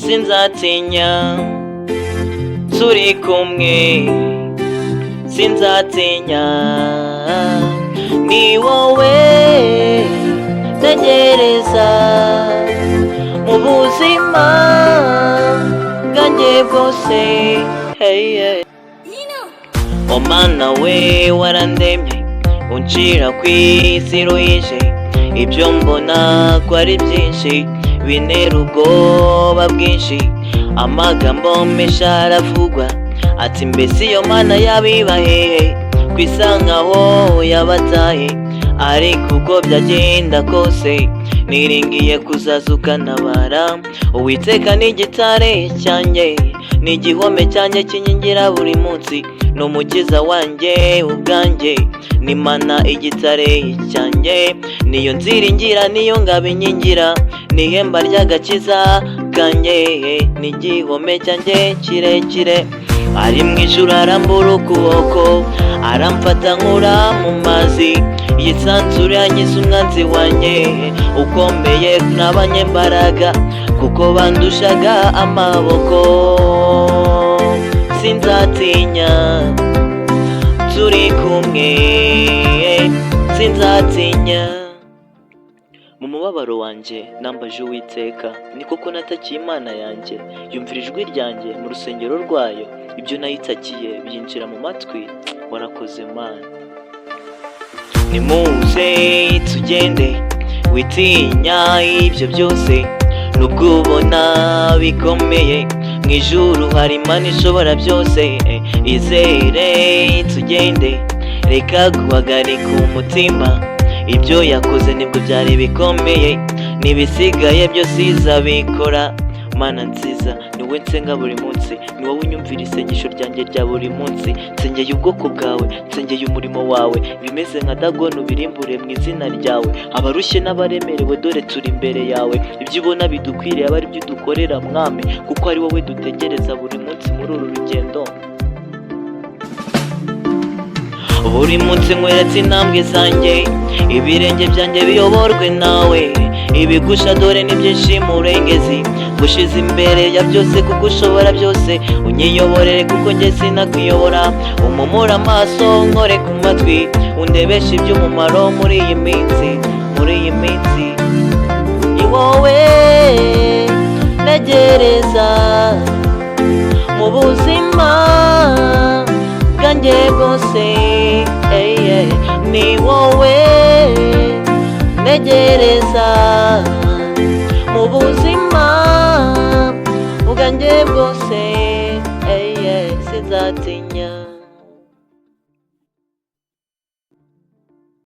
sinzatinya, turi kumwe sinzatinya, ni wowe ntegereza mu buzima bwanjye bwose. O Mana we warandemye uncira ku isi ruhije, ibyo mbona ko ari byinshi bintera ubwoba bwinshi. Amagambo menshi aravugwa ati mbese iyo Mana yabiba hehe, kwisa nkaho yabataye, ariko uko byagenda kose niringiye kuzaza ukantabara. Uwiteka ni igitare cyanjye, ni igihome cyanjye kinkingira buri munsi, n'umukiza wanjye ubwanjye, ni Mana igitare cyanjye, niyo nziringira niyo ngabo inkingira, ni ihemba ry'agakiza kanjye, ni igihome cyanjye kirekire. Ari mu ijuru arambura ukuboko, aramfata nkura mu mazi, yisanzure yankiza umwanzi wanjye ukomeye n'abanyembaraga, kuko bandushaga amaboko. Sinzatinya, turi kumwe sinzatinya. Mu mubabaro wanjye nambaje Uwiteka, ni koko natakiye Imana yanjye, yumvira ijwi ryanjye mu rusengero rwayo, ibyo nayitakiye byinjira mu matwi. Warakoze Mana. Nimuze tugende witinya ibyo byose, nubwo ubona bikomeye, mu ijuru hari Imana ishobora byose. Izere tugende, reka guhagarika umutima, ibyo yakoze nibwo byari bikomeye, n'ibisigaye byose izabikora. Mana nziza, ni wowe nsenga buri munsi, ni wowe unyumvira isengesho ryanjye rya buri munsi. Nsengeye ubwoko bwawe, nsengeye umurimo wawe, bimeze nka Dagoni ubirimbure mu izina ryawe. Abarushye n'abaremerewe dore turi imbere yawe, ibyo ubona bidukwiriye aba ari byo udukorera Mwami, kuko ari wowe dutegereza buri munsi muri uru rugendo. Buri munsi nkweretse intambwe zanjye, ibirenge byanjye biyoborwe nawe, ibigusha dore n'ibyishimo urengezi, gushize imbere ya byose kuko ushobora byose. Unyiyoborere kuko njye sinakwiyobora, umumure amaso nkore ku matwi, undebeshe iby'umumaro muri iyi minsi, muri iyi minsi. Ni wowe ntegereza mu buzima bwanjye bwose, ni wowe ntegereza mu buzima bwanjye bwose, sinzatinya.